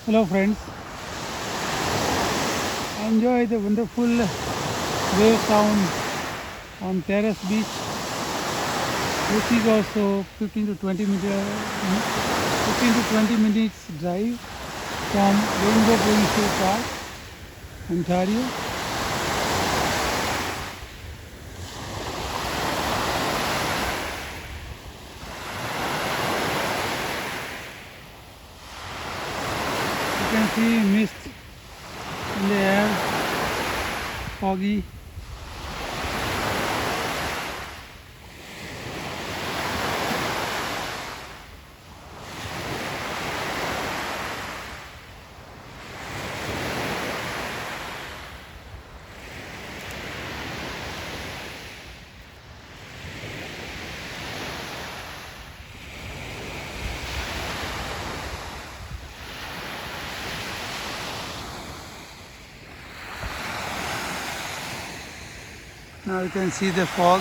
Hello friends, enjoy the wonderful wave sound on Terrace Beach. This is also 15 to 20 minutes drive from Rainbow Provincial Park, Ontario. You can see mist in the air, foggy. Now you can see the fog.